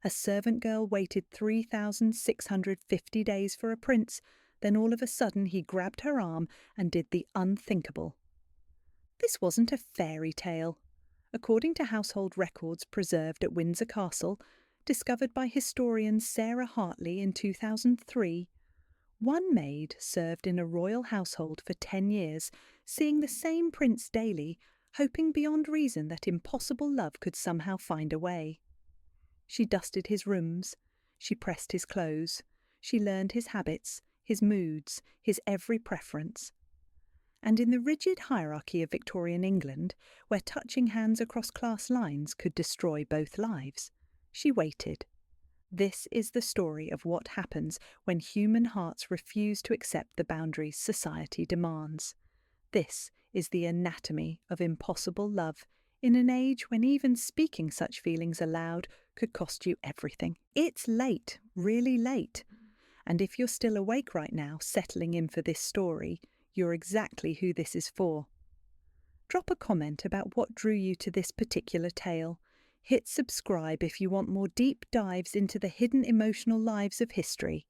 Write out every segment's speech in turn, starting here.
A servant girl waited 3,650 days for a prince, then all of a sudden he grabbed her arm and did the unthinkable. This wasn't a fairy tale. According to household records preserved at Windsor Castle, discovered by historian Sarah Hartley in 2003, one maid served in a royal household for 10 years, seeing the same prince daily, hoping beyond reason that impossible love could somehow find a way. She dusted his rooms, she pressed his clothes, she learned his habits, his moods, his every preference. And in the rigid hierarchy of Victorian England, where touching hands across class lines could destroy both lives, she waited. This is the story of what happens when human hearts refuse to accept the boundaries society demands. This is the anatomy of impossible love in an age when even speaking such feelings aloud could cost you everything. It's late, really late. And if you're still awake right now, settling in for this story, you're exactly who this is for. Drop a comment about what drew you to this particular tale. Hit subscribe if you want more deep dives into the hidden emotional lives of history,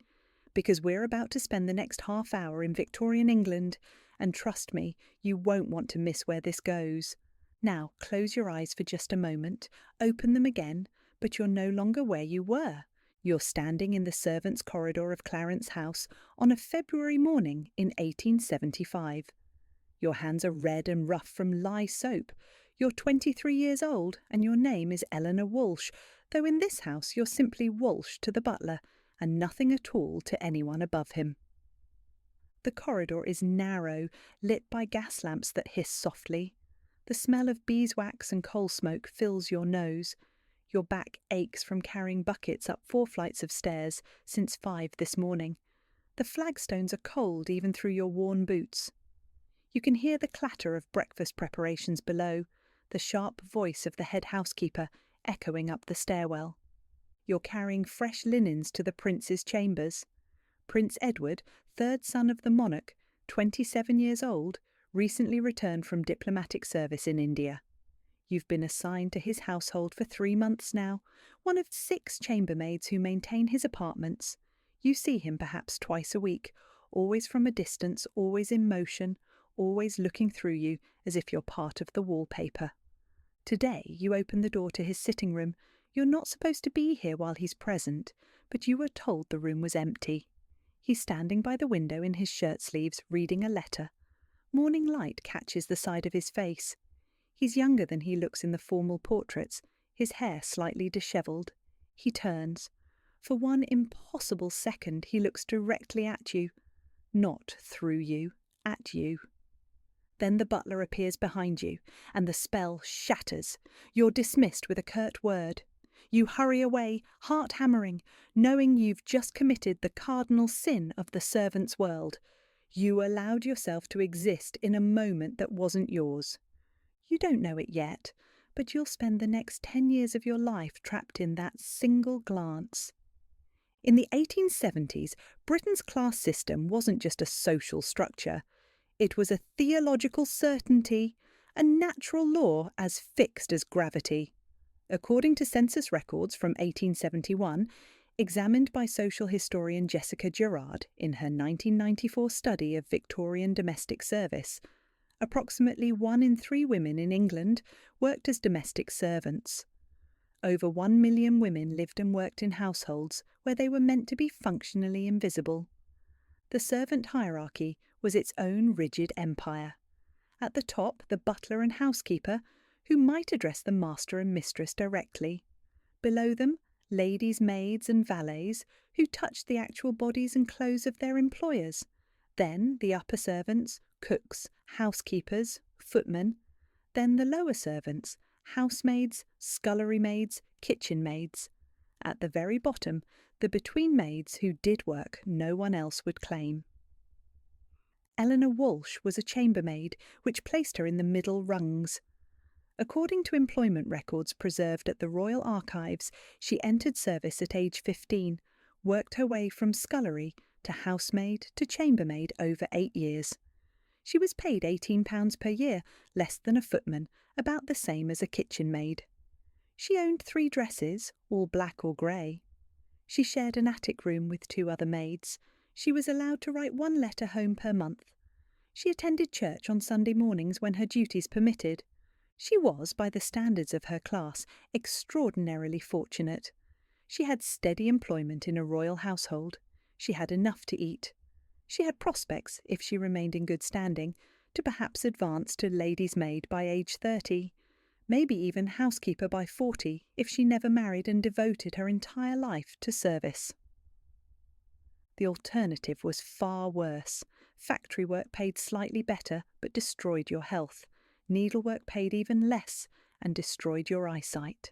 because we're about to spend the next half hour in Victorian England, and trust me, you won't want to miss where this goes. Now, close your eyes for just a moment, open them again, but you're no longer where you were. You're standing in the servants' corridor of Clarence House on a February morning in 1875. Your hands are red and rough from lye soap. You're 23 years old and your name is Eleanor Walsh, though in this house you're simply Walsh to the butler and nothing at all to anyone above him. The corridor is narrow, lit by gas lamps that hiss softly. The smell of beeswax and coal smoke fills your nose. Your back aches from carrying buckets up 4 flights of stairs since 5 this morning. The flagstones are cold even through your worn boots. You can hear the clatter of breakfast preparations below, the sharp voice of the head housekeeper echoing up the stairwell. You're carrying fresh linens to the prince's chambers. Prince Edward, third son of the monarch, 27 years old, recently returned from diplomatic service in India. You've been assigned to his household for 3 months now, one of 6 chambermaids who maintain his apartments. You see him perhaps twice a week, always from a distance, always in motion, always looking through you as if you're part of the wallpaper. Today you open the door to his sitting room. You're not supposed to be here while he's present, but you were told the room was empty. He's standing by the window in his shirt sleeves, reading a letter. Morning light catches the side of his face. He's younger than he looks in the formal portraits, his hair slightly dishevelled. He turns. For one impossible second he looks directly at you. Not through you, at you. Then the butler appears behind you, and the spell shatters. You're dismissed with a curt word. You hurry away, heart hammering, knowing you've just committed the cardinal sin of the servant's world. You allowed yourself to exist in a moment that wasn't yours. You don't know it yet, but you'll spend the next 10 years of your life trapped in that single glance. In the 1870s, Britain's class system wasn't just a social structure. It was a theological certainty, a natural law as fixed as gravity. According to census records from 1871, examined by social historian Jessica Gerard in her 1994 study of Victorian domestic service, approximately 1 in 3 women in England worked as domestic servants. Over 1 million women lived and worked in households where they were meant to be functionally invisible. The servant hierarchy was its own rigid empire. At the top, the butler and housekeeper, who might address the master and mistress directly. Below them, ladies' maids and valets, who touched the actual bodies and clothes of their employers. Then the upper servants, cooks, housekeepers, footmen. Then the lower servants, housemaids, scullery maids, kitchen maids. At the very bottom, the between maids who did work no one else would claim. Eleanor Walsh was a chambermaid, which placed her in the middle rungs. According to employment records preserved at the Royal Archives, she entered service at age 15, worked her way from scullery to housemaid to chambermaid over 8 years. She was paid £18 per year, less than a footman, about the same as a kitchen maid. She owned 3 dresses, all black or grey. She shared an attic room with 2 other maids. She was allowed to write 1 letter home per month. She attended church on Sunday mornings when her duties permitted. She was, by the standards of her class, extraordinarily fortunate. She had steady employment in a royal household. She had enough to eat. She had prospects, if she remained in good standing, to perhaps advance to lady's maid by age 30, maybe even housekeeper by 40 if she never married and devoted her entire life to service. The alternative was far worse. Factory work paid slightly better but destroyed your health. Needlework paid even less and destroyed your eyesight.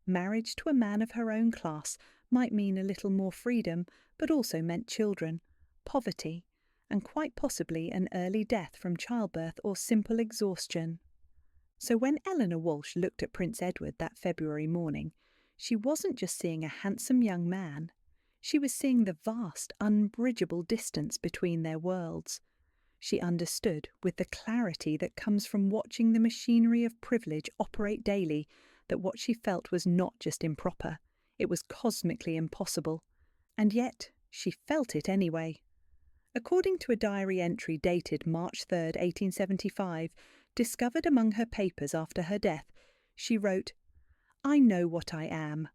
Marriage to a man of her own class might mean a little more freedom, but also meant children, poverty, and quite possibly an early death from childbirth or simple exhaustion. So when Eleanor Walsh looked at Prince Edward that February morning, she wasn't just seeing a handsome young man. She was seeing the vast, unbridgeable distance between their worlds. She understood, with the clarity that comes from watching the machinery of privilege operate daily, that what she felt was not just improper, it was cosmically impossible. And yet, she felt it anyway. According to a diary entry dated March 3, 1875, discovered among her papers after her death, she wrote, "I know what I am.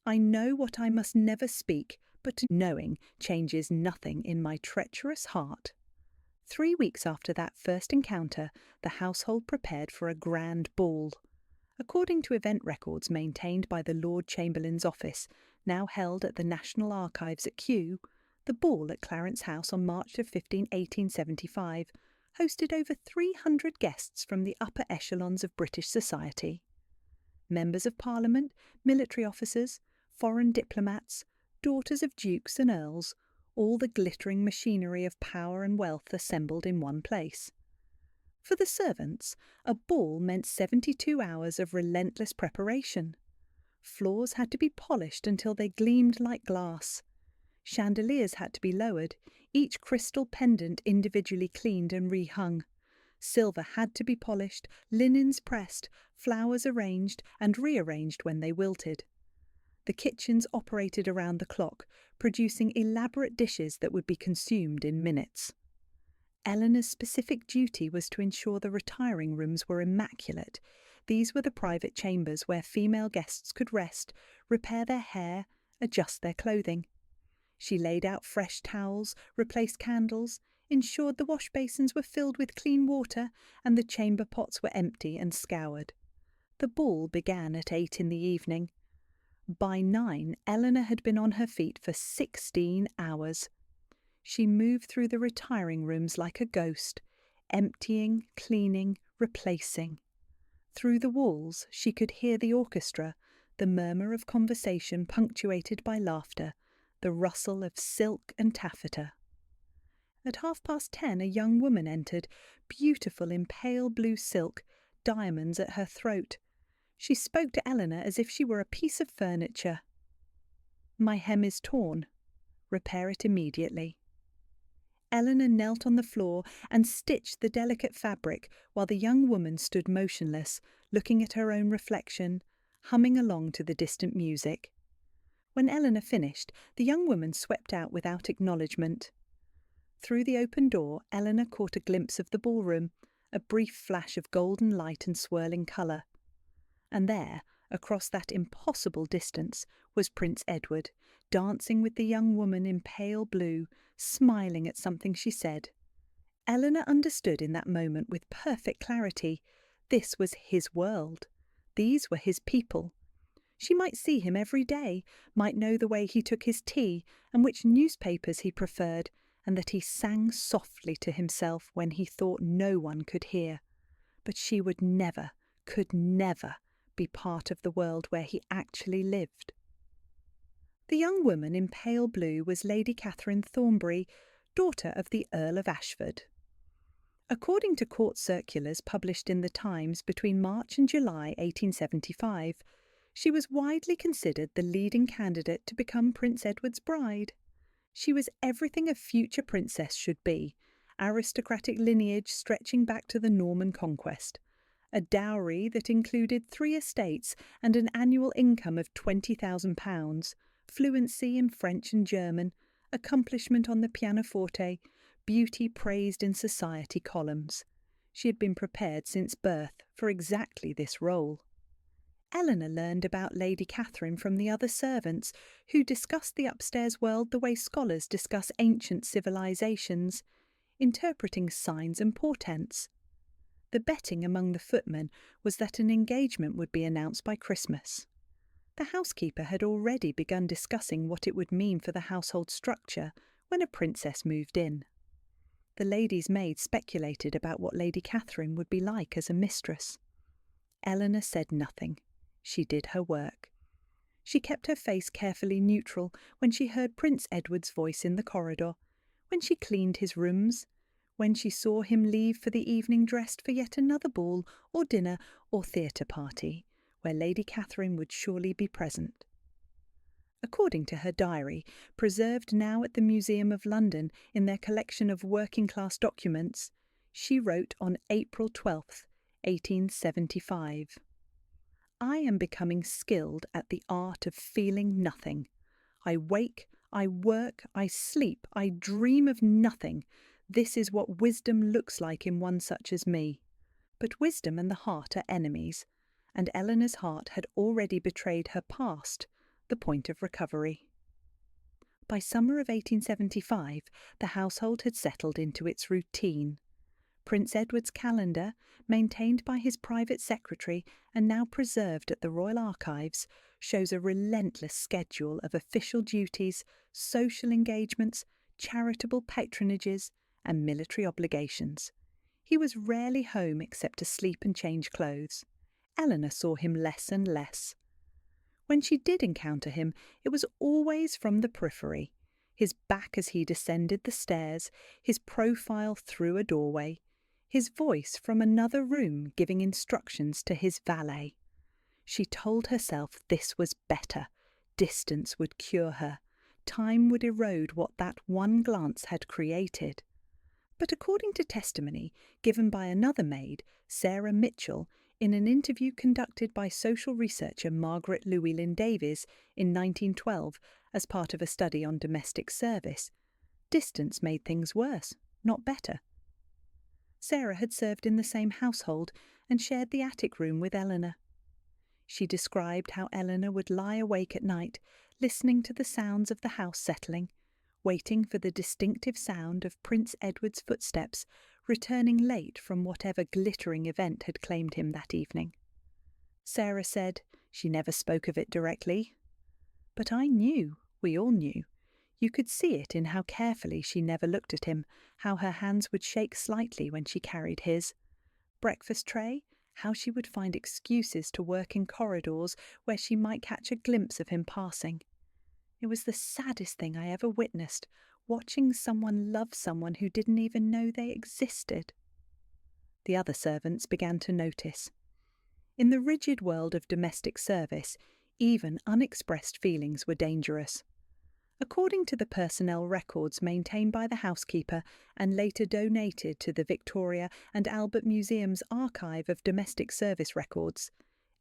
I know what I must never speak, but knowing changes nothing in my treacherous heart." 3 weeks after that first encounter, the household prepared for a grand ball. According to event records maintained by the Lord Chamberlain's office, now held at the National Archives at Kew, the ball at Clarence House on March 15, 1875, hosted over 300 guests from the upper echelons of British society. Members of Parliament, military officers, foreign diplomats, daughters of dukes and earls, all the glittering machinery of power and wealth assembled in one place. For the servants, a ball meant 72 hours of relentless preparation. Floors had to be polished until they gleamed like glass. Chandeliers had to be lowered, each crystal pendant individually cleaned and rehung. Silver had to be polished, linens pressed, flowers arranged and rearranged when they wilted. The kitchens operated around the clock, producing elaborate dishes that would be consumed in minutes. Eleanor's specific duty was to ensure the retiring rooms were immaculate. These were the private chambers where female guests could rest, repair their hair, adjust their clothing. She laid out fresh towels, replaced candles, ensured the wash basins were filled with clean water and the chamber pots were empty and scoured. The ball began at 8 in the evening. By 9, Eleanor had been on her feet for 16 hours. She moved through the retiring rooms like a ghost, emptying, cleaning, replacing. Through the walls she could hear the orchestra, the murmur of conversation punctuated by laughter, the rustle of silk and taffeta. At 10:30 a young woman entered, beautiful in pale blue silk, diamonds at her throat. She spoke to Eleanor as if she were a piece of furniture. "My hem is torn. Repair it immediately." Eleanor knelt on the floor and stitched the delicate fabric while the young woman stood motionless, looking at her own reflection, humming along to the distant music. When Eleanor finished, the young woman swept out without acknowledgement. Through the open door, Eleanor caught a glimpse of the ballroom, a brief flash of golden light and swirling colour. And there, across that impossible distance, was Prince Edward, dancing with the young woman in pale blue, smiling at something she said. Eleanor understood in that moment with perfect clarity. This was his world. These were his people. She might see him every day, might know the way he took his tea and which newspapers he preferred, and that he sang softly to himself when he thought no one could hear. But she would never, could never, be part of the world where he actually lived. The young woman in pale blue was Lady Catherine Thornbury, daughter of the Earl of Ashford. According to court circulars published in the Times between March and July 1875, she was widely considered the leading candidate to become Prince Edward's bride. She was everything a future princess should be, aristocratic lineage stretching back to the Norman conquest, a dowry that included 3 estates and an annual income of £20,000, fluency in French and German, accomplishment on the pianoforte, beauty praised in society columns. She had been prepared since birth for exactly this role. Eleanor learned about Lady Catherine from the other servants, who discussed the upstairs world the way scholars discuss ancient civilizations, interpreting signs and portents. The betting among the footmen was that an engagement would be announced by Christmas. The housekeeper had already begun discussing what it would mean for the household structure when a princess moved in. The lady's maid speculated about what Lady Catherine would be like as a mistress. Eleanor said nothing. She did her work. She kept her face carefully neutral when she heard Prince Edward's voice in the corridor, when she cleaned his rooms, when she saw him leave for the evening dressed for yet another ball or dinner or theatre party, where Lady Catherine would surely be present. According to her diary, preserved now at the Museum of London in their collection of working-class documents, she wrote on April 12th, 1875, "I am becoming skilled at the art of feeling nothing. I wake, I work, I sleep, I dream of nothing. This is what wisdom looks like in one such as me." But wisdom and the heart are enemies, and Eleanor's heart had already betrayed her past, the point of recovery. By summer of 1875, the household had settled into its routine. Prince Edward's calendar, maintained by his private secretary and now preserved at the Royal Archives, shows a relentless schedule of official duties, social engagements, charitable patronages, and military obligations. He was rarely home except to sleep and change clothes. Eleanor saw him less and less. When she did encounter him, it was always from the periphery, his back as he descended the stairs, his profile through a doorway, his voice from another room giving instructions to his valet. She told herself this was better. Distance would cure her. Time would erode what that one glance had created. But according to testimony given by another maid, Sarah Mitchell, in an interview conducted by social researcher Margaret Llewellyn-Davies in 1912 as part of a study on domestic service, distance made things worse, not better. Sarah had served in the same household and shared the attic room with Eleanor. She described how Eleanor would lie awake at night, listening to the sounds of the house settling, waiting for the distinctive sound of Prince Edward's footsteps, returning late from whatever glittering event had claimed him that evening. Sarah said she never spoke of it directly. But I knew, we all knew. You could see it in how carefully she never looked at him, how her hands would shake slightly when she carried his breakfast tray, how she would find excuses to work in corridors where she might catch a glimpse of him passing. It was the saddest thing I ever witnessed, watching someone love someone who didn't even know they existed. The other servants began to notice. In the rigid world of domestic service, even unexpressed feelings were dangerous. According to the personnel records maintained by the housekeeper and later donated to the Victoria and Albert Museum's archive of domestic service records,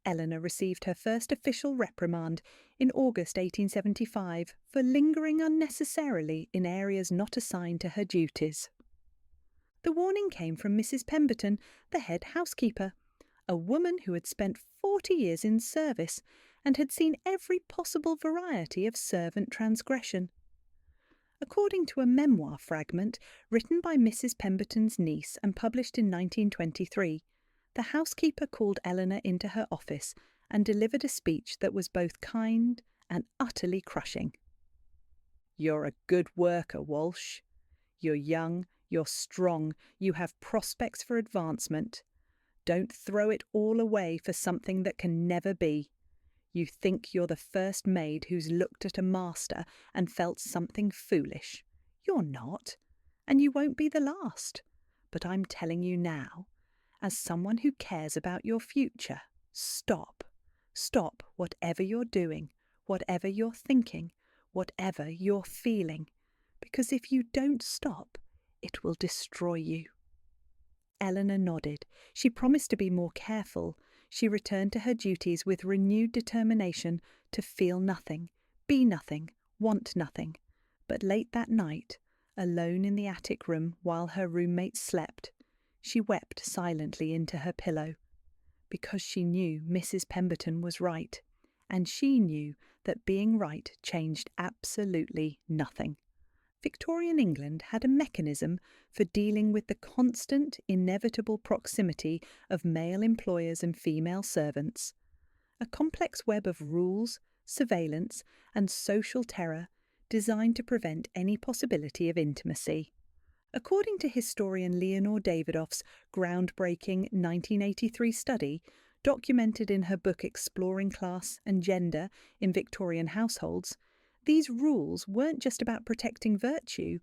Eleanor received her first official reprimand in August 1875 for lingering unnecessarily in areas not assigned to her duties. The warning came from Mrs. Pemberton, the head housekeeper, a woman who had spent 40 years in service and had seen every possible variety of servant transgression. According to a memoir fragment written by Mrs. Pemberton's niece and published in 1923, the housekeeper called Eleanor into her office and delivered a speech that was both kind and utterly crushing. "You're a good worker, Walsh. You're young, you're strong, you have prospects for advancement. Don't throw it all away for something that can never be. You think you're the first maid who's looked at a master and felt something foolish. You're not, and you won't be the last. But I'm telling you now, as someone who cares about your future, stop. Stop whatever you're doing, whatever you're thinking, whatever you're feeling. Because if you don't stop, it will destroy you." Eleanor nodded. She promised to be more careful. She returned to her duties with renewed determination to feel nothing, be nothing, want nothing. But late that night, alone in the attic room while her roommates slept, she wept silently into her pillow. Because she knew Mrs. Pemberton was right, and she knew that being right changed absolutely nothing. Victorian England had a mechanism for dealing with the constant, inevitable proximity of male employers and female servants. A complex web of rules, surveillance, and social terror designed to prevent any possibility of intimacy. According to historian Leonore Davidoff's groundbreaking 1983 study, documented in her book Exploring Class and Gender in Victorian Households, these rules weren't just about protecting virtue,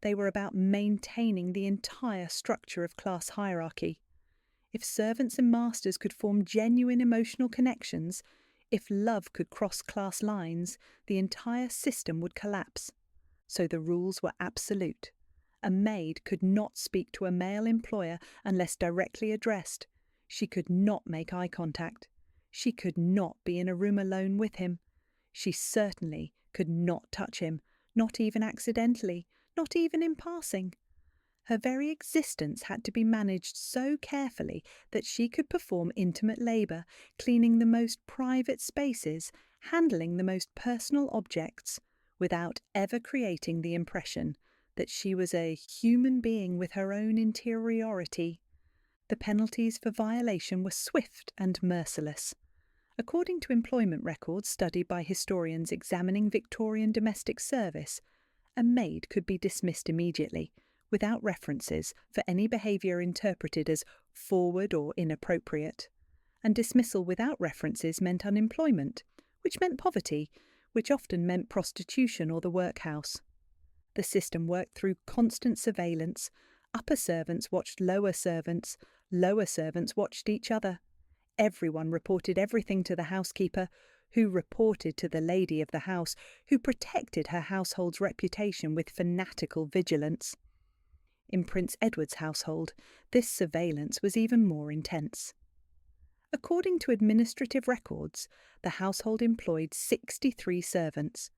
they were about maintaining the entire structure of class hierarchy. If servants and masters could form genuine emotional connections, if love could cross class lines, the entire system would collapse. So the rules were absolute. A maid could not speak to a male employer unless directly addressed. She could not make eye contact. She could not be in a room alone with him. She certainly could not touch him, not even accidentally, not even in passing. Her very existence had to be managed so carefully that she could perform intimate labour, cleaning the most private spaces, handling the most personal objects, without ever creating the impression that she was a human being with her own interiority. The penalties for violation were swift and merciless. According to employment records studied by historians examining Victorian domestic service, a maid could be dismissed immediately, without references for any behaviour interpreted as forward or inappropriate. And dismissal without references meant unemployment, which meant poverty, which often meant prostitution or the workhouse. The system worked through constant surveillance. Upper servants watched lower servants watched each other. Everyone reported everything to the housekeeper, who reported to the lady of the house, who protected her household's reputation with fanatical vigilance. In Prince Edward's household, this surveillance was even more intense. According to administrative records, the household employed 63 servants.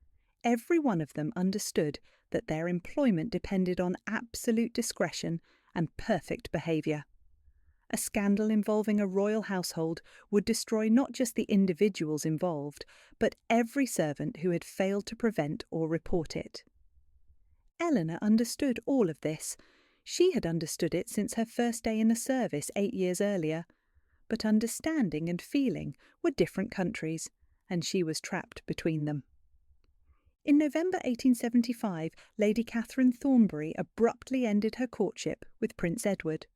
Every one of them understood that their employment depended on absolute discretion and perfect behaviour. A scandal involving a royal household would destroy not just the individuals involved, but every servant who had failed to prevent or report it. Eleanor understood all of this. She had understood it since her first day in the service 8 years earlier. But understanding and feeling were different countries, and she was trapped between them. In November 1875, Lady Catherine Thornbury abruptly ended her courtship with Prince Edward.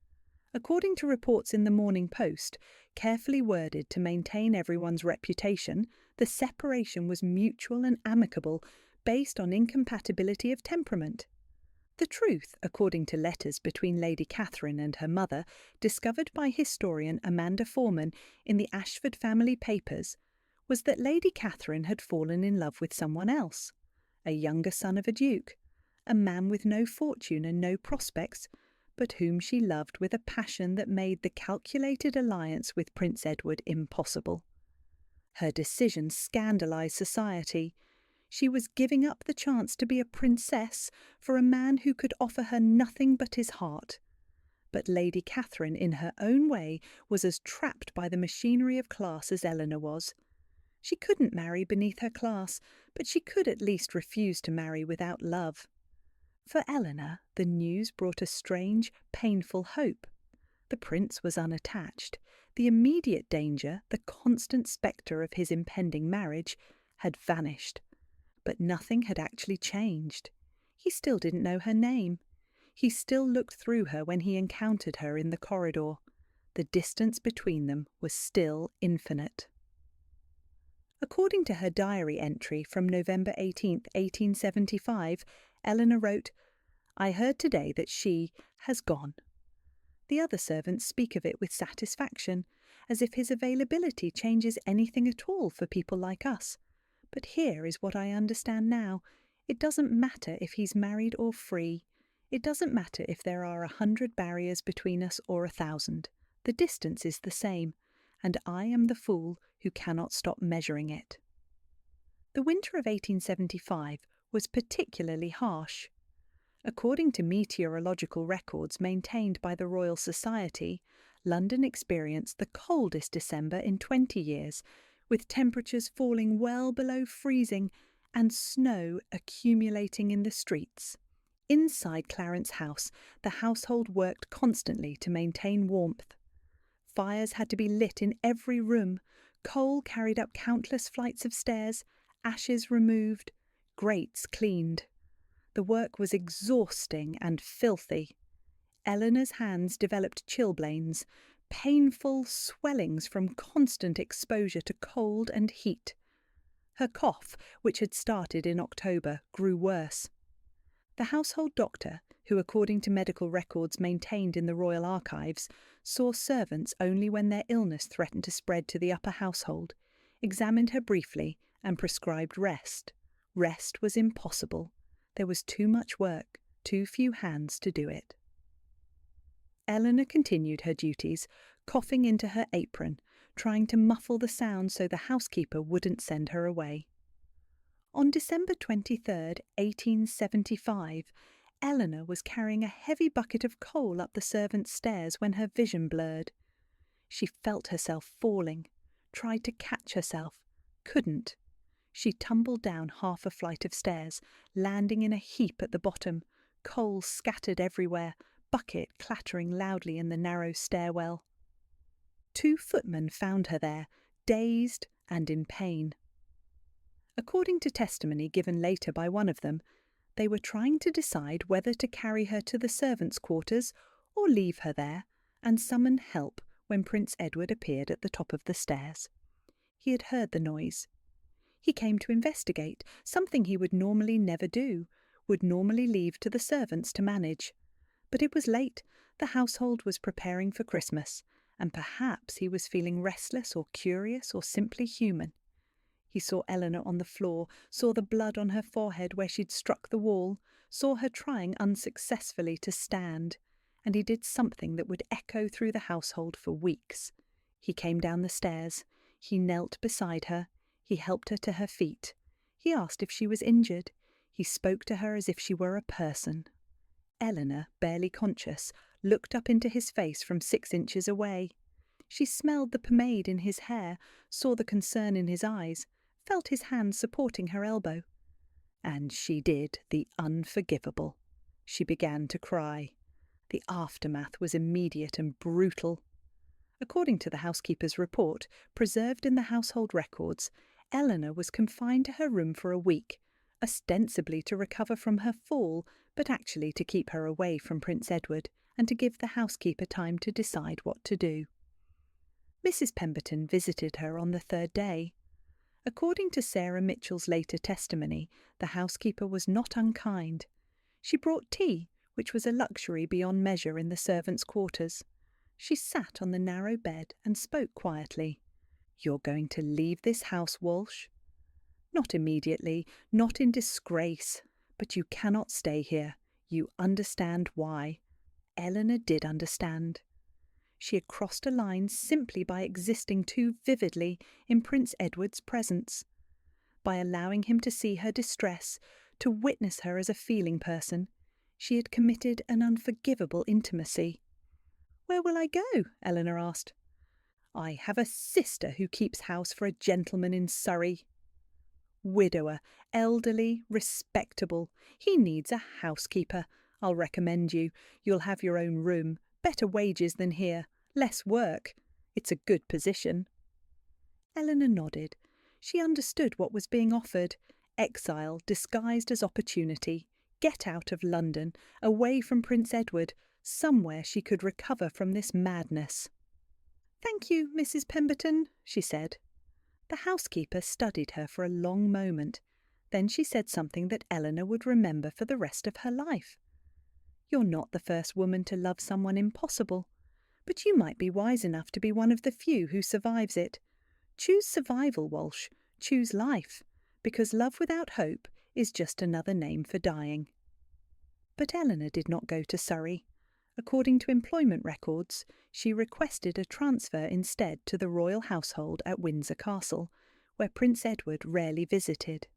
According to reports in the Morning Post, carefully worded to maintain everyone's reputation, the separation was mutual and amicable, based on incompatibility of temperament. The truth, according to letters between Lady Catherine and her mother, discovered by historian Amanda Foreman in the Ashford family papers, was that Lady Catherine had fallen in love with someone else, a younger son of a duke, a man with no fortune and no prospects, but whom she loved with a passion that made the calculated alliance with Prince Edward impossible. Her decision scandalised society. She was giving up the chance to be a princess for a man who could offer her nothing but his heart. But Lady Catherine, in her own way, was as trapped by the machinery of class as Eleanor was. She couldn't marry beneath her class, but she could at least refuse to marry without love. For Eleanor, the news brought a strange, painful hope. The prince was unattached. The immediate danger, the constant spectre of his impending marriage, had vanished. But nothing had actually changed. He still didn't know her name. He still looked through her when he encountered her in the corridor. The distance between them was still infinite. According to her diary entry from November 18, 1875, Eleanor wrote, "I heard today that she has gone." The other servants speak of it with satisfaction, as if his availability changes anything at all for people like us. But here is what I understand now. It doesn't matter if he's married or free. It doesn't matter if there are 100 barriers between us or 1,000. The distance is the same, and I am the fool who cannot stop measuring it. The winter of 1875 was particularly harsh. According to meteorological records maintained by the Royal Society, London experienced the coldest December in 20 years, with temperatures falling well below freezing and snow accumulating in the streets. Inside Clarence House, the household worked constantly to maintain warmth. Fires had to be lit in every room, coal carried up countless flights of stairs, ashes removed, grates cleaned. The work was exhausting and filthy. Eleanor's hands developed chilblains, painful swellings from constant exposure to cold and heat. Her cough, which had started in October, grew worse. The household doctor, who according to medical records maintained in the Royal Archives, saw servants only when their illness threatened to spread to the upper household, examined her briefly and prescribed rest. Rest was impossible. There was too much work, too few hands to do it. Eleanor continued her duties, coughing into her apron, trying to muffle the sound so the housekeeper wouldn't send her away. On December 23rd, 1875, Eleanor was carrying a heavy bucket of coal up the servants' stairs when her vision blurred. She felt herself falling, tried to catch herself, couldn't. She tumbled down half a flight of stairs, landing in a heap at the bottom, coal scattered everywhere, bucket clattering loudly in the narrow stairwell. 2 footmen found her there, dazed and in pain. According to testimony given later by one of them, they were trying to decide whether to carry her to the servants' quarters or leave her there and summon help when Prince Edward appeared at the top of the stairs. He had heard the noise. He came to investigate, something he would normally never do, would normally leave to the servants to manage. But it was late, the household was preparing for Christmas, and perhaps he was feeling restless or curious or simply human. He saw Eleanor on the floor, saw the blood on her forehead where she'd struck the wall, saw her trying unsuccessfully to stand, and he did something that would echo through the household for weeks. He came down the stairs. He knelt beside her. He helped her to her feet. He asked if she was injured. He spoke to her as if she were a person. Eleanor, barely conscious, looked up into his face from 6 inches away. She smelled the pomade in his hair, saw the concern in his eyes, felt his hand supporting her elbow. And she did the unforgivable. She began to cry. The aftermath was immediate and brutal. According to the housekeeper's report, preserved in the household records, Eleanor was confined to her room for a week, ostensibly to recover from her fall, but actually to keep her away from Prince Edward and to give the housekeeper time to decide what to do. Mrs. Pemberton visited her on the 3rd day. According to Sarah Mitchell's later testimony, the housekeeper was not unkind. She brought tea, which was a luxury beyond measure in the servants' quarters. She sat on the narrow bed and spoke quietly. "You're going to leave this house, Walsh. Not immediately, not in disgrace, but you cannot stay here. You understand why." Eleanor did understand. She had crossed a line simply by existing too vividly in Prince Edward's presence. By allowing him to see her distress, to witness her as a feeling person, she had committed an unforgivable intimacy. "Where will I go?" Eleanor asked. "I have a sister who keeps house for a gentleman in Surrey." "Widower, elderly, respectable. He needs a housekeeper. I'll recommend you. You'll have your own room, better wages than here, less work. It's a good position." Eleanor nodded. She understood what was being offered. Exile disguised as opportunity. Get out of London, away from Prince Edward, somewhere she could recover from this madness. "Thank you, Mrs. Pemberton," she said. The housekeeper studied her for a long moment. Then she said something that Eleanor would remember for the rest of her life. "You're not the first woman to love someone impossible, but you might be wise enough to be one of the few who survives it. Choose survival, Walsh. Choose life, because love without hope is just another name for dying." But Eleanor did not go to Surrey. According to employment records, she requested a transfer instead to the royal household at Windsor Castle, where Prince Edward rarely visited.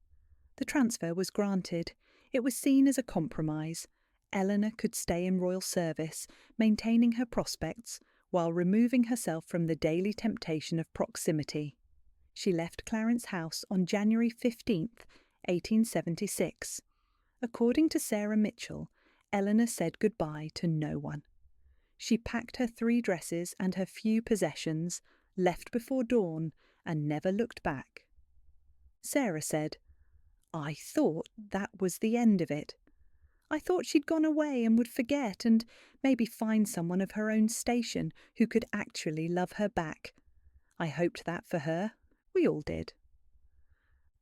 The transfer was granted. It was seen as a compromise. Eleanor could stay in royal service, maintaining her prospects, while removing herself from the daily temptation of proximity. She left Clarence House on January 15th, 1876. According to Sarah Mitchell, Eleanor said goodbye to no one. She packed her 3 dresses and her few possessions, left before dawn, and never looked back. Sarah said, "I thought that was the end of it. I thought she'd gone away and would forget and maybe find someone of her own station who could actually love her back. I hoped that for her. We all did."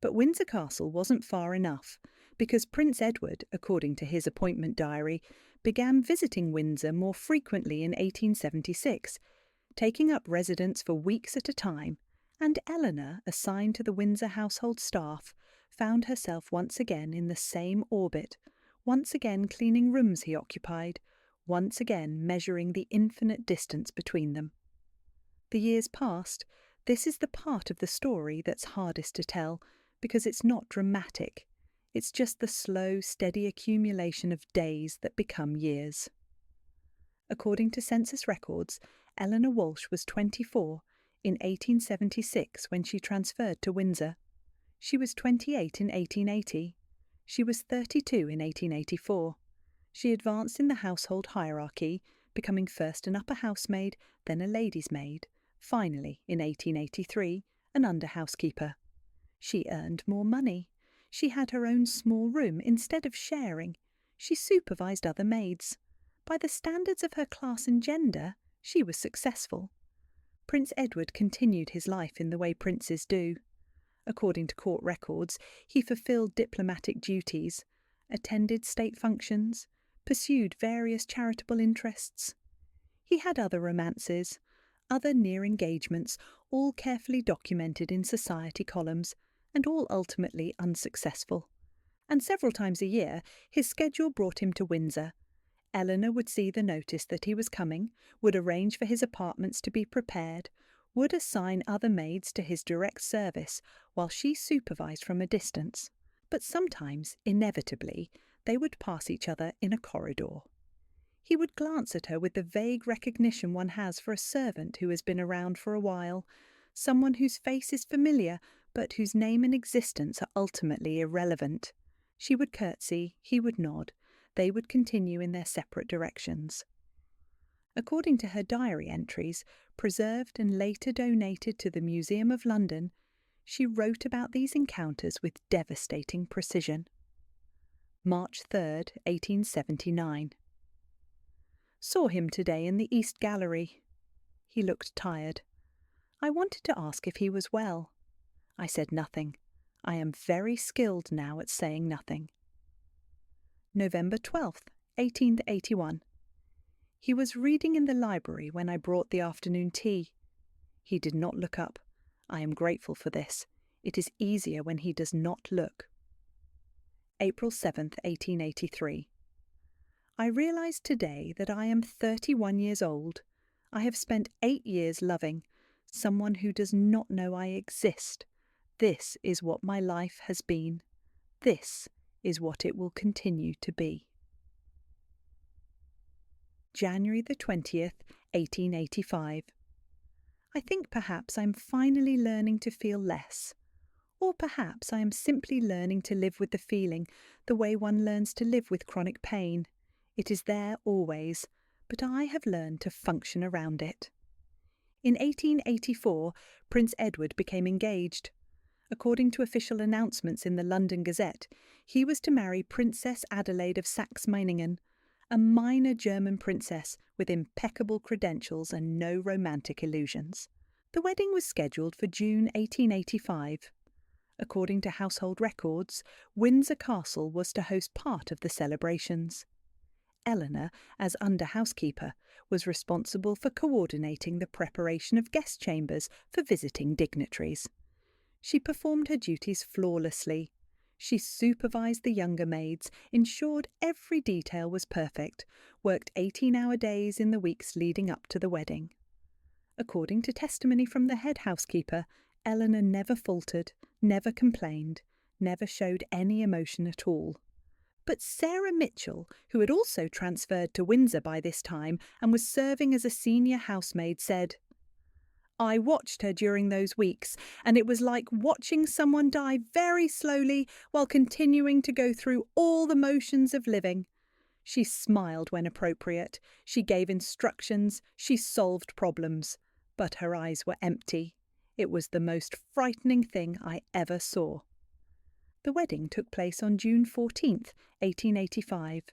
But Windsor Castle wasn't far enough, because Prince Edward, according to his appointment diary, began visiting Windsor more frequently in 1876, taking up residence for weeks at a time, and Eleanor, assigned to the Windsor household staff, found herself once again in the same orbit, once again cleaning rooms he occupied, once again measuring the infinite distance between them. The years passed. This is the part of the story that's hardest to tell, because it's not dramatic. It's just the slow, steady accumulation of days that become years. According to census records, Eleanor Walsh was 24 in 1876 when she transferred to Windsor. She was 28 in 1880. She was 32 in 1884. She advanced in the household hierarchy, becoming first an upper housemaid, then a lady's maid, finally, in 1883, an under housekeeper. She earned more money. She had her own small room instead of sharing. She supervised other maids. By the standards of her class and gender, she was successful. Prince Edward continued his life in the way princes do. According to court records, he fulfilled diplomatic duties, attended state functions, pursued various charitable interests. He had other romances, other near engagements, all carefully documented in society columns, and all ultimately unsuccessful. And several times a year, his schedule brought him to Windsor. Eleanor would see the notice that he was coming, would arrange for his apartments to be prepared, would assign other maids to his direct service, while she supervised from a distance. But sometimes, inevitably, they would pass each other in a corridor. He would glance at her with the vague recognition one has for a servant who has been around for a while, someone whose face is familiar, but whose name and existence are ultimately irrelevant. She would curtsy, he would nod. They would continue in their separate directions. According to her diary entries, preserved and later donated to the Museum of London, she wrote about these encounters with devastating precision. March 3rd, 1879. Saw him today in the East Gallery. He looked tired. I wanted to ask if he was well. I said nothing. I am very skilled now at saying nothing. November 12th, 1881. He was reading in the library when I brought the afternoon tea. He did not look up. I am grateful for this. It is easier when he does not look. April 7th, 1883. I realised today that I am 31 years old. I have spent 8 years loving someone who does not know I exist. This is what my life has been. This is what it will continue to be. January the 20th, 1885. I think perhaps I'm finally learning to feel less. Or perhaps I am simply learning to live with the feeling, the way one learns to live with chronic pain. It is there always, but I have learned to function around it. In 1884, Prince Edward became engaged. According to official announcements in the London Gazette, he was to marry Princess Adelaide of Saxe-Meiningen, a minor German princess with impeccable credentials and no romantic illusions. The wedding was scheduled for June 1885. According to household records, Windsor Castle was to host part of the celebrations. Eleanor, as under housekeeper, was responsible for coordinating the preparation of guest chambers for visiting dignitaries. She performed her duties flawlessly. She supervised the younger maids, ensured every detail was perfect, worked 18-hour days in the weeks leading up to the wedding. According to testimony from the head housekeeper, Eleanor never faltered, never complained, never showed any emotion at all. But Sarah Mitchell, who had also transferred to Windsor by this time and was serving as a senior housemaid, said, "I watched her during those weeks, and it was like watching someone die very slowly while continuing to go through all the motions of living. She smiled when appropriate, she gave instructions, she solved problems, but her eyes were empty. It was the most frightening thing I ever saw." The wedding took place on June 14th, 1885.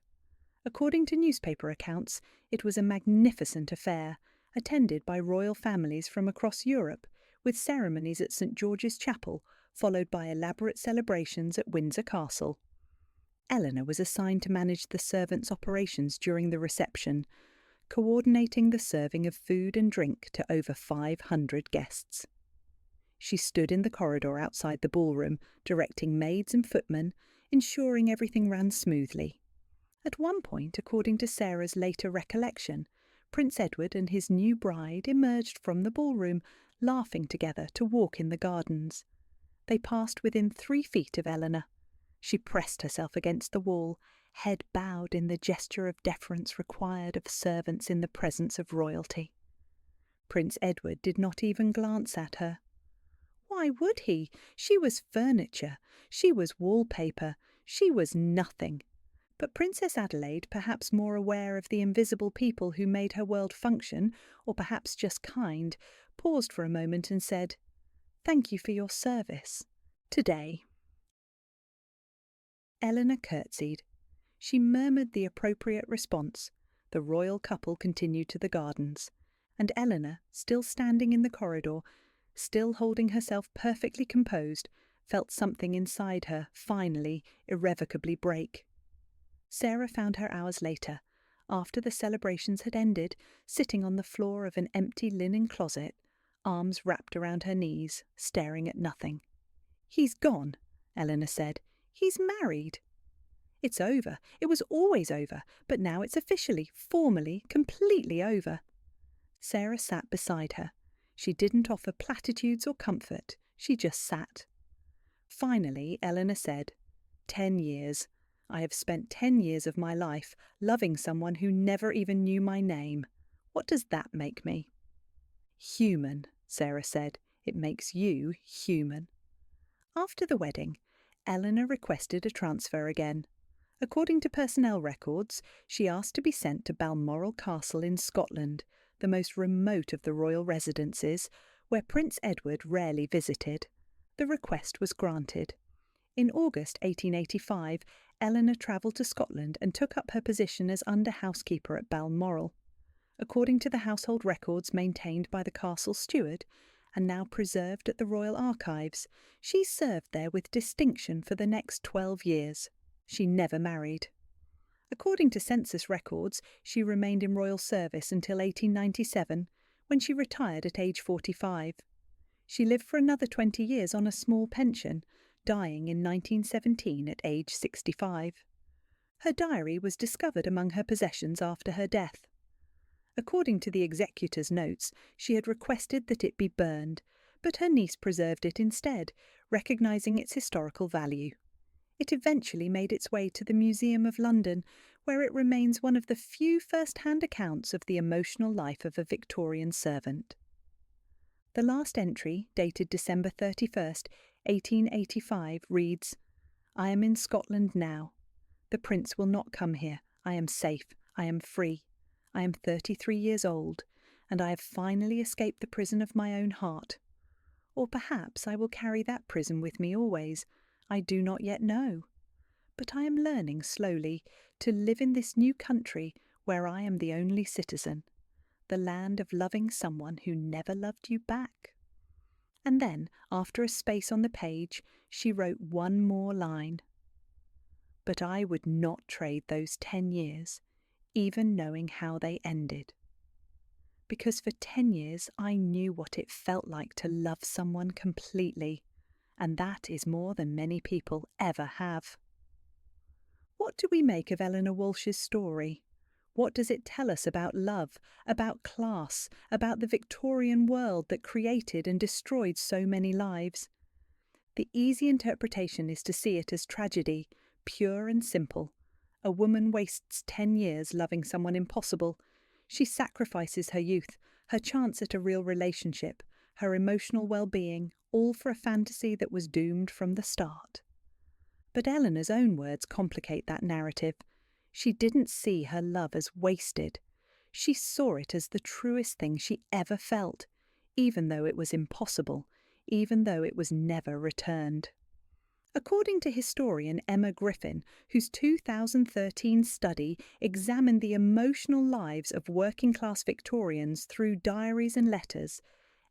According to newspaper accounts, it was a magnificent affair, attended by royal families from across Europe, with ceremonies at St George's Chapel, followed by elaborate celebrations at Windsor Castle. Eleanor was assigned to manage the servants' operations during the reception, coordinating the serving of food and drink to over 500 guests. She stood in the corridor outside the ballroom, directing maids and footmen, ensuring everything ran smoothly. At one point, according to Sarah's later recollection, Prince Edward and his new bride emerged from the ballroom, laughing together to walk in the gardens. They passed within 3 feet of Eleanor. She pressed herself against the wall, head bowed in the gesture of deference required of servants in the presence of royalty. Prince Edward did not even glance at her. Why would he? She was furniture, she was wallpaper, she was nothing. But Princess Adelaide, perhaps more aware of the invisible people who made her world function, or perhaps just kind, paused for a moment and said, "Thank you for your service. Today." Eleanor curtsied. She murmured the appropriate response. The royal couple continued to the gardens, and Eleanor, still standing in the corridor, still holding herself perfectly composed, felt something inside her finally, irrevocably break. Sarah found her hours later, after the celebrations had ended, sitting on the floor of an empty linen closet, arms wrapped around her knees, staring at nothing. "He's gone," Eleanor said. "He's married." "It's over. It was always over, but now it's officially, formally, completely over." Sarah sat beside her. She didn't offer platitudes or comfort. She just sat. Finally, Eleanor said, 10 years. I have spent 10 years of my life loving someone who never even knew my name. What does that make me?" "Human," Sarah said. "It makes you human." After the wedding, Eleanor requested a transfer again. According to personnel records, she asked to be sent to Balmoral Castle in Scotland, the most remote of the royal residences, where Prince Edward rarely visited. The request was granted. In August 1885, Eleanor travelled to Scotland and took up her position as under-housekeeper at Balmoral. According to the household records maintained by the castle steward, and now preserved at the Royal Archives, she served there with distinction for the next 12 years. She never married. According to census records, she remained in royal service until 1897, when she retired at age 45. She lived for another 20 years on a small pension, dying in 1917 at age 65. Her diary was discovered among her possessions after her death. According to the executor's notes, she had requested that it be burned, but her niece preserved it instead, recognising its historical value. It eventually made its way to the Museum of London, where it remains one of the few first-hand accounts of the emotional life of a Victorian servant. The last entry, dated December 31st, 1885, reads, "I am in Scotland now. The Prince will not come here. I am safe. I am free. I am 33 years old, and I have finally escaped the prison of my own heart. Or perhaps I will carry that prison with me always. I do not yet know. But I am learning slowly to live in this new country where I am the only citizen, the land of loving someone who never loved you back." And then, after a space on the page, she wrote one more line. "But I would not trade those 10 years, even knowing how they ended. Because for 10 years I knew what it felt like to love someone completely, and that is more than many people ever have. What do we make of Eleanor Walsh's story? What does it tell us about love, about class, about the Victorian world that created and destroyed so many lives? The easy interpretation is to see it as tragedy, pure and simple. A woman wastes 10 years loving someone impossible. She sacrifices her youth, her chance at a real relationship, her emotional well-being, all for a fantasy that was doomed from the start. But Eleanor's own words complicate that narrative. She didn't see her love as wasted. She saw it as the truest thing she ever felt, even though it was impossible, even though it was never returned. According to historian Emma Griffin, whose 2013 study examined the emotional lives of working-class Victorians through diaries and letters,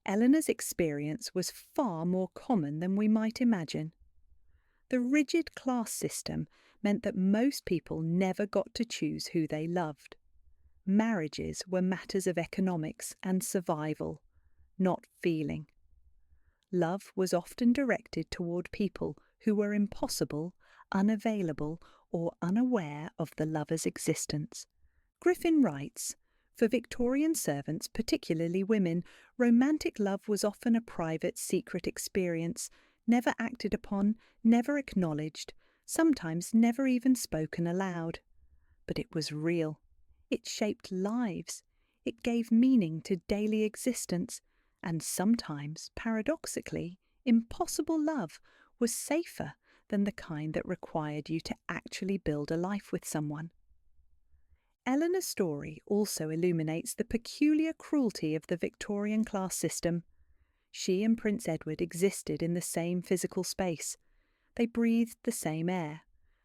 Eleanor's experience was far more common than we might imagine. The rigid class system meant that most people never got to choose who they loved. Marriages were matters of economics and survival, not feeling. Love was often directed toward people who were impossible, unavailable, or unaware of the lover's existence. Griffin writes, "For Victorian servants, particularly women, romantic love was often a private, secret experience, never acted upon, never acknowledged, sometimes never even spoken aloud. But it was real. It shaped lives. It gave meaning to daily existence, and sometimes, paradoxically, impossible love was safer than the kind that required you to actually build a life with someone." Eleanor's story also illuminates the peculiar cruelty of the Victorian class system. She and Prince Edward existed in the same physical space. They breathed the same air.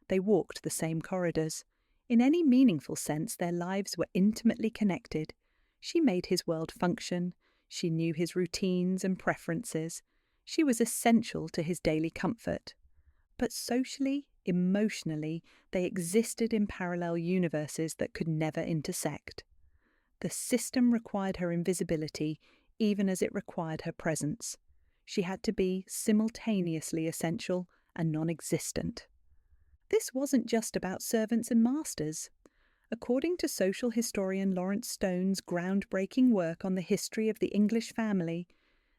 They walked the same corridors. In any meaningful sense, their lives were intimately connected. She made his world function. She knew his routines and preferences. She was essential to his daily comfort. But socially, emotionally, they existed in parallel universes that could never intersect. The system required her invisibility, even as it required her presence. She had to be simultaneously essential and non-existent. This wasn't just about servants and masters. According to social historian Lawrence Stone's groundbreaking work on the history of the English family,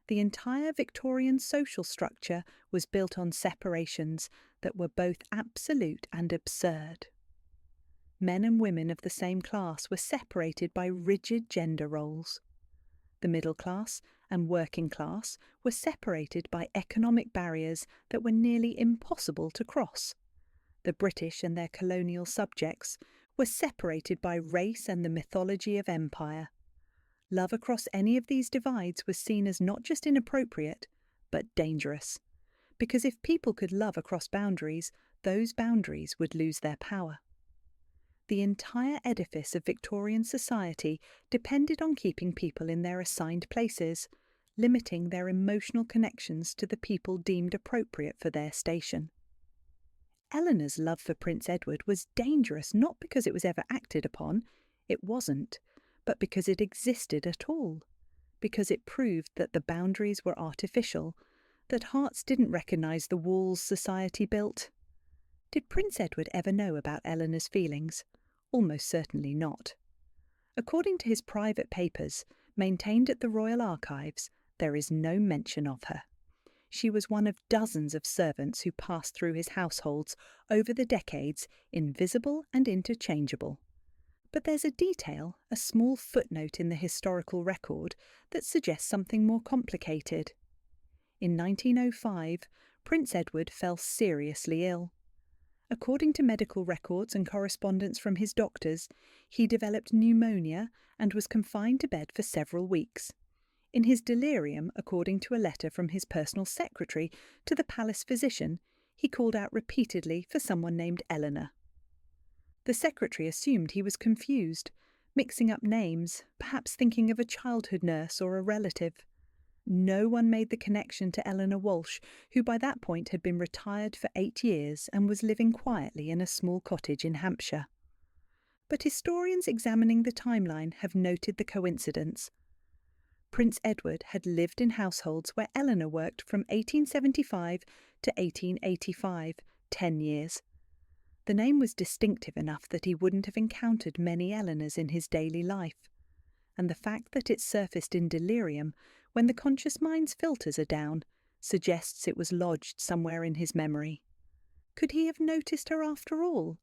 the entire Victorian social structure was built on separations that were both absolute and absurd. Men and women of the same class were separated by rigid gender roles. The middle class and working class were separated by economic barriers that were nearly impossible to cross. The British and their colonial subjects were separated by race and the mythology of empire. Love across any of these divides was seen as not just inappropriate, but dangerous. Because if people could love across boundaries, those boundaries would lose their power. The entire edifice of Victorian society depended on keeping people in their assigned places, limiting their emotional connections to the people deemed appropriate for their station. Eleanor's love for Prince Edward was dangerous not because it was ever acted upon, it wasn't, but because it existed at all, because it proved that the boundaries were artificial, that hearts didn't recognise the walls society built. Did Prince Edward ever know about Eleanor's feelings? Almost certainly not. According to his private papers, maintained at the Royal Archives, there is no mention of her. She was one of dozens of servants who passed through his households over the decades, invisible and interchangeable. But there's a detail, a small footnote in the historical record, that suggests something more complicated. In 1905, Prince Edward fell seriously ill. According to medical records and correspondence from his doctors, he developed pneumonia and was confined to bed for several weeks. In his delirium, according to a letter from his personal secretary to the palace physician, he called out repeatedly for someone named Eleanor. The secretary assumed he was confused, mixing up names, perhaps thinking of a childhood nurse or a relative. No one made the connection to Eleanor Walsh, who by that point had been retired for 8 years and was living quietly in a small cottage in Hampshire. But historians examining the timeline have noted the coincidence. Prince Edward had lived in households where Eleanor worked from 1875 to 1885, 10 years. The name was distinctive enough that he wouldn't have encountered many Eleanors in his daily life, and the fact that it surfaced in delirium when the conscious mind's filters are down suggests it was lodged somewhere in his memory. Could he have noticed her after all?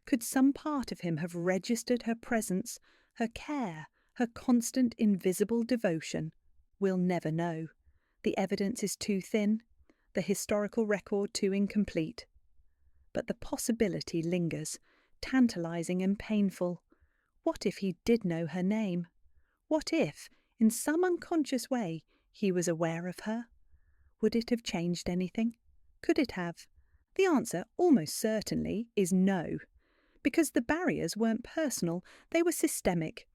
Could some part of him have registered her presence, her care, her constant invisible devotion? We'll never know. The evidence is too thin, the historical record too incomplete. But the possibility lingers, tantalizing and painful. What if he did know her name? What if, in some unconscious way, he was aware of her? Would it have changed anything? Could it have? The answer, almost certainly, is no. Because the barriers weren't personal, they were systemic.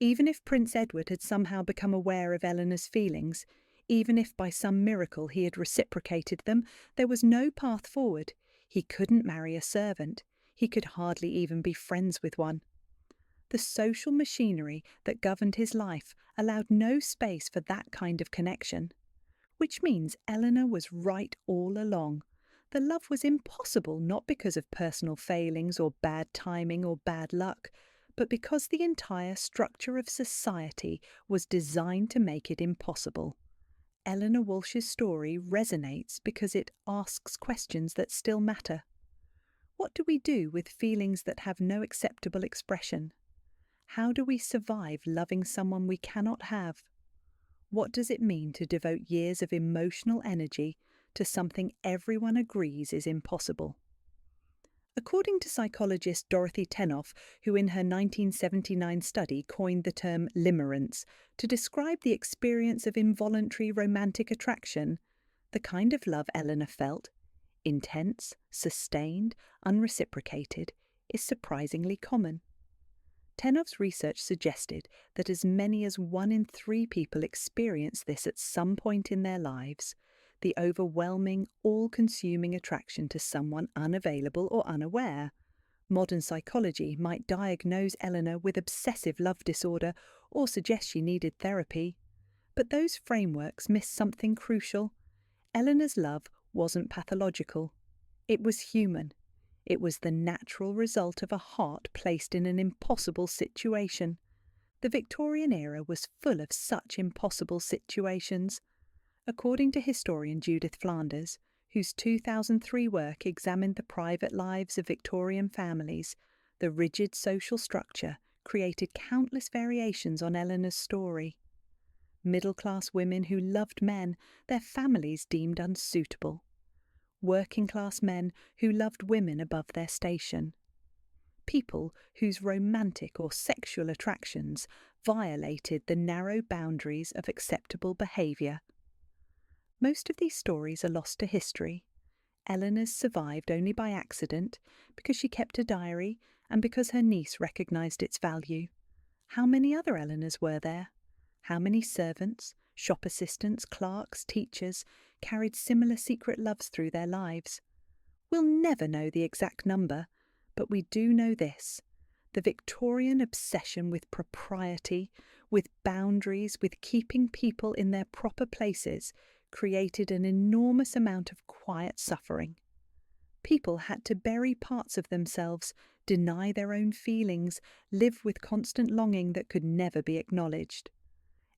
Even if Prince Edward had somehow become aware of Eleanor's feelings, even if by some miracle he had reciprocated them, there was no path forward. He couldn't marry a servant. He could hardly even be friends with one. The social machinery that governed his life allowed no space for that kind of connection. Which means Eleanor was right all along. The love was impossible not because of personal failings or bad timing or bad luck, but because the entire structure of society was designed to make it impossible. Eleanor Walsh's story resonates because it asks questions that still matter. What do we do with feelings that have no acceptable expression? How do we survive loving someone we cannot have? What does it mean to devote years of emotional energy to something everyone agrees is impossible? According to psychologist Dorothy Tenoff, who in her 1979 study coined the term limerence to describe the experience of involuntary romantic attraction, the kind of love Eleanor felt, intense, sustained, unreciprocated, is surprisingly common. Tenoff's research suggested that as many as 1 in 3 people experience this at some point in their lives, the overwhelming, all-consuming attraction to someone unavailable or unaware. Modern psychology might diagnose Eleanor with obsessive love disorder or suggest she needed therapy. But those frameworks miss something crucial. Eleanor's love wasn't pathological. It was human. It was the natural result of a heart placed in an impossible situation. The Victorian era was full of such impossible situations. According to historian Judith Flanders, whose 2003 work examined the private lives of Victorian families, the rigid social structure created countless variations on Eleanor's story. Middle-class women who loved men their families deemed unsuitable. Working-class men who loved women above their station. People whose romantic or sexual attractions violated the narrow boundaries of acceptable behaviour. Most of these stories are lost to history. Eleanor's survived only by accident, because she kept a diary and because her niece recognised its value. How many other Eleanors were there? How many servants, shop assistants, clerks, teachers carried similar secret loves through their lives? We'll never know the exact number, but we do know this. The Victorian obsession with propriety, with boundaries, with keeping people in their proper places created an enormous amount of quiet suffering. People had to bury parts of themselves, deny their own feelings, live with constant longing that could never be acknowledged.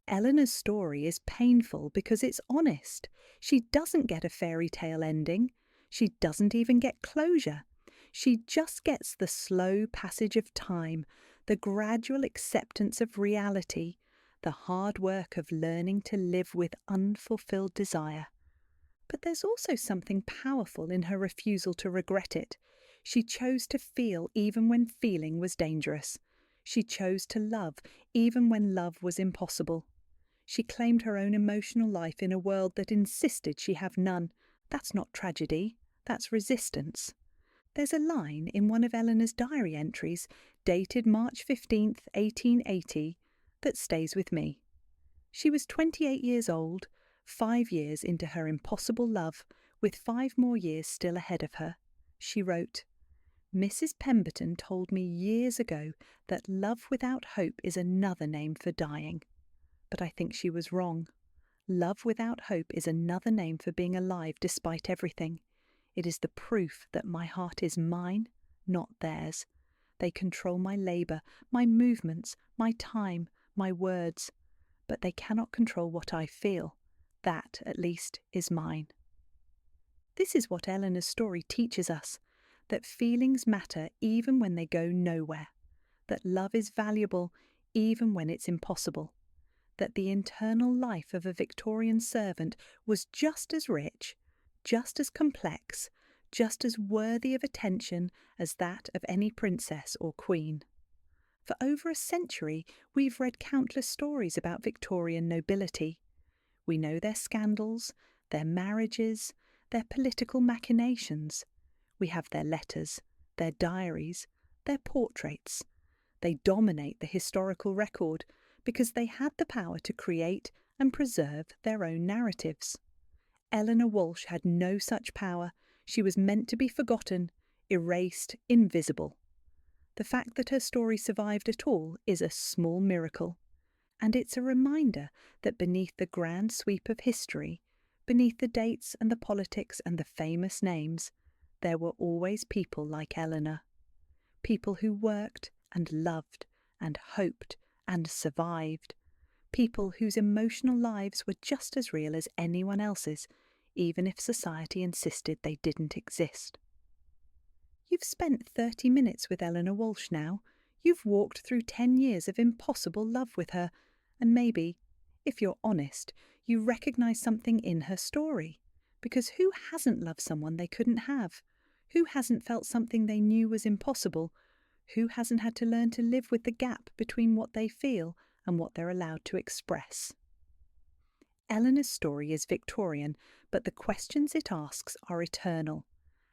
Eleanor's story is painful because it's honest. She doesn't get a fairy tale ending. She doesn't even get closure. She just gets the slow passage of time, the gradual acceptance of reality, the hard work of learning to live with unfulfilled desire. But there's also something powerful in her refusal to regret it. She chose to feel even when feeling was dangerous. She chose to love even when love was impossible. She claimed her own emotional life in a world that insisted she have none. That's not tragedy, that's resistance. There's a line in one of Eleanor's diary entries, dated March 15th, 1880, that stays with me. She was 28 years old, 5 years into her impossible love, with 5 more years still ahead of her. She wrote, "Mrs. Pemberton told me years ago that love without hope is another name for dying. But I think she was wrong. Love without hope is another name for being alive despite everything. It is the proof that my heart is mine, not theirs. They control my labour, my movements, my time, my words, but they cannot control what I feel. That, at least, is mine. This is what Eleanor's story teaches us, that feelings matter even when they go nowhere, that love is valuable even when it's impossible, that the internal life of a Victorian servant was just as rich, just as complex, just as worthy of attention as that of any princess or queen. For over a century, we've read countless stories about Victorian nobility. We know their scandals, their marriages, their political machinations. We have their letters, their diaries, their portraits. They dominate the historical record because they had the power to create and preserve their own narratives. Eleanor Walsh had no such power. She was meant to be forgotten, erased, invisible. The fact that her story survived at all is a small miracle, and it's a reminder that beneath the grand sweep of history, beneath the dates and the politics and the famous names, there were always people like Eleanor. People who worked and loved and hoped and survived. People whose emotional lives were just as real as anyone else's, even if society insisted they didn't exist. You've spent 30 minutes with Eleanor Walsh now. You've walked through 10 years of impossible love with her, and maybe, if you're honest, you recognise something in her story. Because who hasn't loved someone they couldn't have? Who hasn't felt something they knew was impossible? Who hasn't had to learn to live with the gap between what they feel and what they're allowed to express? Eleanor's story is Victorian, but the questions it asks are eternal.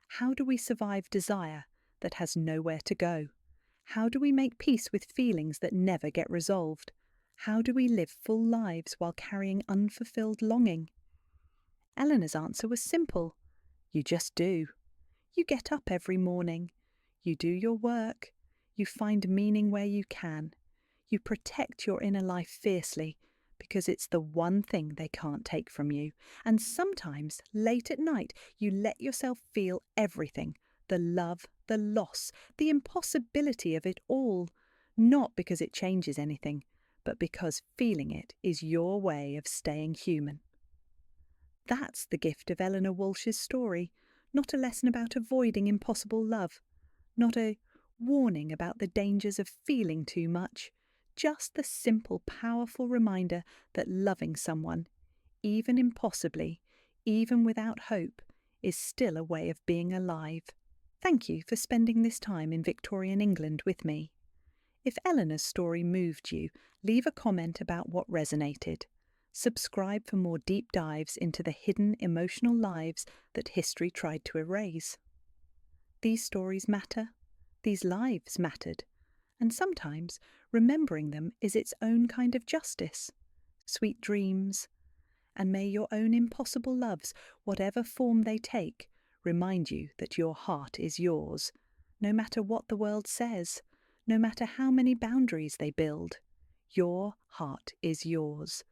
How do we survive desire that has nowhere to go? How do we make peace with feelings that never get resolved? How do we live full lives while carrying unfulfilled longing? Eleanor's answer was simple. You just do. You get up every morning. You do your work. You find meaning where you can. You protect your inner life fiercely because it's the one thing they can't take from you. And sometimes, late at night, you let yourself feel everything, the love, the loss, the impossibility of it all, not because it changes anything, but because feeling it is your way of staying human. That's the gift of Eleanor Walsh's story, not a lesson about avoiding impossible love, not a warning about the dangers of feeling too much, just the simple, powerful reminder that loving someone, even impossibly, even without hope, is still a way of being alive. Thank you for spending this time in Victorian England with me. If Eleanor's story moved you, leave a comment about what resonated. Subscribe for more deep dives into the hidden emotional lives that history tried to erase. These stories matter. These lives mattered. And sometimes remembering them is its own kind of justice. Sweet dreams. And may your own impossible loves, whatever form they take, remind you that your heart is yours, no matter what the world says, no matter how many boundaries they build. Your heart is yours.